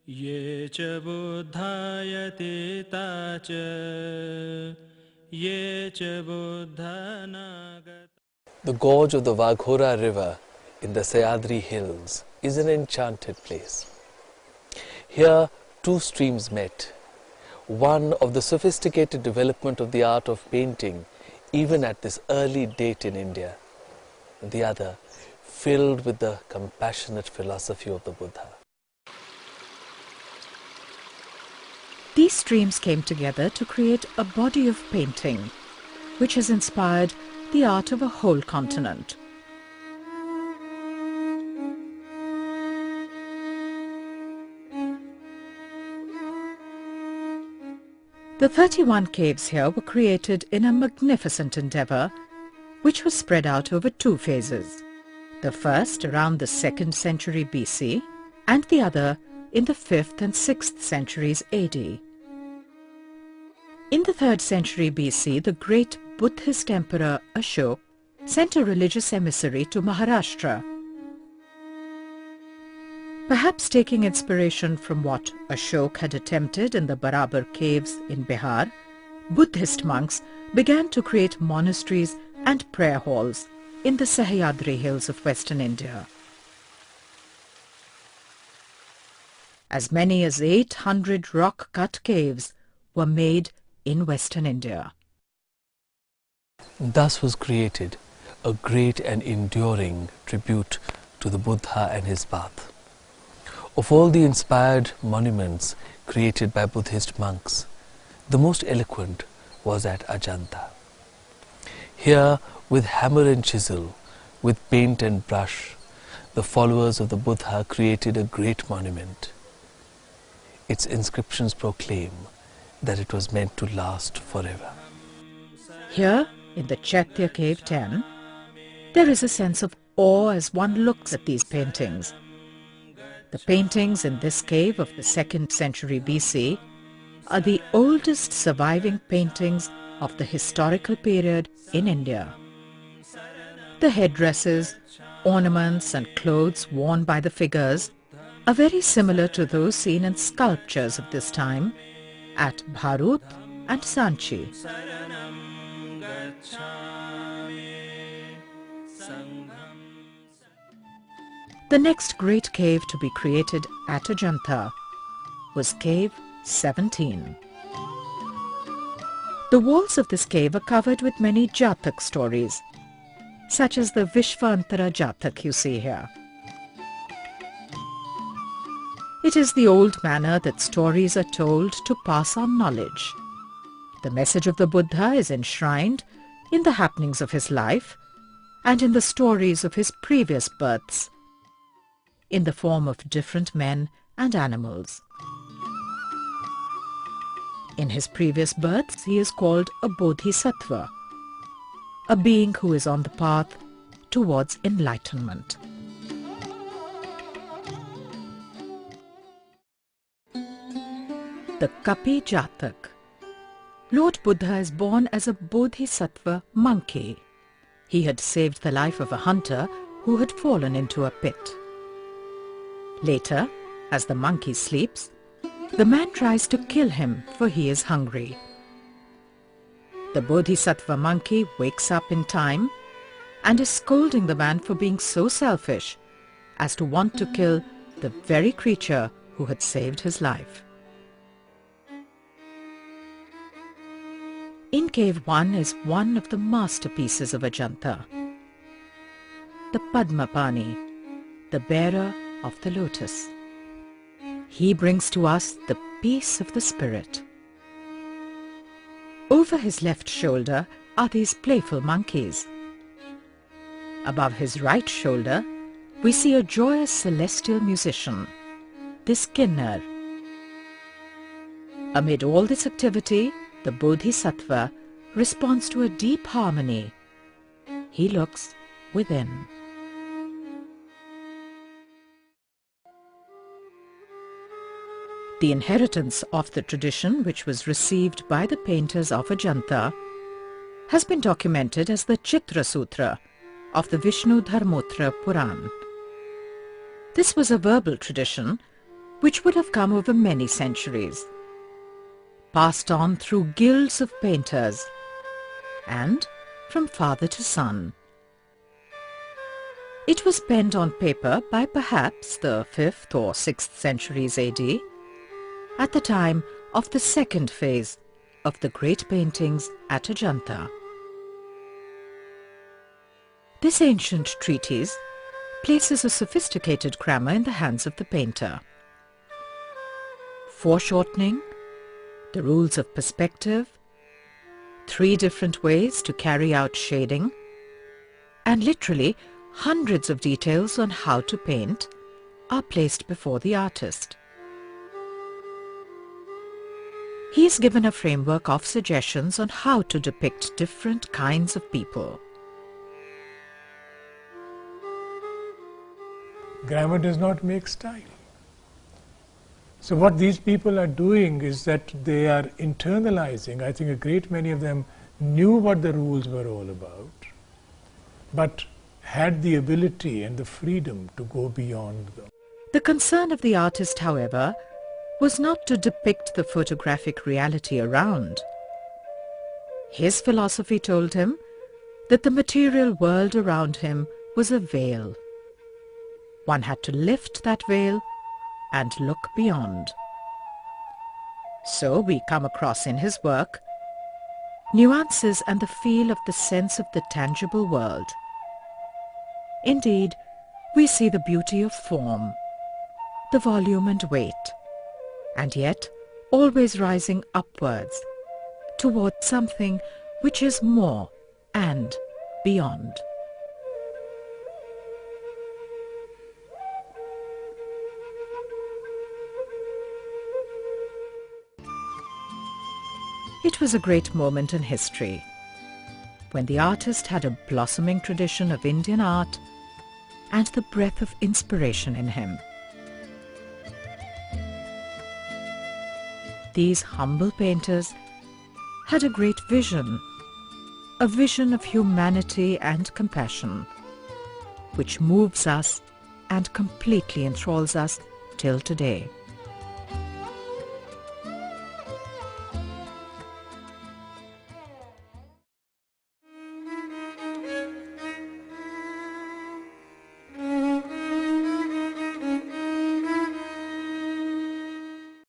ये च बुद्धायते ताच ये च बुद्धनागत. The gorge of the Vaghora river in the Sahyadri hills is an enchanted place. Here two streams met, one of the sophisticated development of the art of painting even at this early date in India, and the other filled with the compassionate philosophy of the Buddha. These streams came together to create a body of painting, which has inspired the art of a whole continent. The 31 caves here were created in a magnificent endeavour, which was spread out over two phases. The first around the 2nd century BC, and the other in the 5th and 6th centuries AD. In the 3rd century BC, the great Buddhist emperor Ashoka sent a religious emissary to Maharashtra. Perhaps taking inspiration from what Ashoka had attempted in the Barabar caves in Bihar, Buddhist monks began to create monasteries and prayer halls in the Sahyadri hills of western India. As many as 800 rock-cut caves were made in western India. Thus was created a great and enduring tribute to the Buddha and his path. Of all the inspired monuments created by Buddhist monks, the most eloquent was at Ajanta. Here, with hammer and chisel, with paint and brush, the followers of the Buddha created a great monument. Its inscriptions proclaim that it was meant to last forever. Here, in the Chaitya Cave 10, there is a sense of awe as one looks at these paintings. The paintings in this cave of the 2nd century BC are the oldest surviving paintings of the historical period in India. The headdresses, ornaments and clothes worn by the figures are very similar to those seen in sculptures of this time at Bharut and Sanchi. The next great cave to be created at Ajanta was Cave 17. The walls of this cave are covered with many Jatak stories, such as the Vishvantara Jatak you see here. It is the old manner that stories are told to pass on knowledge. The message of the Buddha is enshrined in the happenings of his life and in the stories of his previous births, in the form of different men and animals. In his previous births, he is called a Bodhisattva, a being who is on the path towards enlightenment. The Kapi Jatak. Lord Buddha is born as a Bodhisattva monkey. He had saved the life of a hunter who had fallen into a pit. Later, as the monkey sleeps, the man tries to kill him for he is hungry. The Bodhisattva monkey wakes up in time and is scolding the man for being so selfish as to want to kill the very creature who had saved his life. In Cave 1 is one of the masterpieces of Ajanta, the Padmapani, the bearer of the lotus. He brings to us the peace of the spirit. Over his left shoulder are these playful monkeys. Above his right shoulder, we see a joyous celestial musician, this Kinnar. Amid all this activity, the Bodhisattva responds to a deep harmony. He looks within. The inheritance of the tradition, which was received by the painters of Ajanta, has been documented as the Chitra Sutra of the Vishnu Dharmottara Puran. This was a verbal tradition which would have come over many centuries, passed on through guilds of painters, and from father to son. It was penned on paper by perhaps the 5th or 6th centuries AD, at the time of the second phase of the great paintings at Ajanta. This ancient treatise places a sophisticated grammar in the hands of the painter. Foreshortening, the rules of perspective, 3 different ways to carry out shading, and literally hundreds of details on how to paint are placed before the artist. He is given a framework of suggestions on how to depict different kinds of people. Grammar does not make style. So what these people are doing is that they are internalizing. I think a great many of them knew what the rules were all about, but had the ability and the freedom to go beyond them. The concern of the artist, however, was not to depict the photographic reality around. His philosophy told him that the material world around him was a veil. One had to lift that veil and look beyond. So we come across in his work nuances and the feel of the sense of the tangible world. Indeed, we see the beauty of form, the volume and weight, and yet always rising upwards toward something which is more and beyond. It was a great moment in history, when the artist had a blossoming tradition of Indian art and the breath of inspiration in him. These humble painters had a great vision, a vision of humanity and compassion, which moves us and completely enthralls us till today.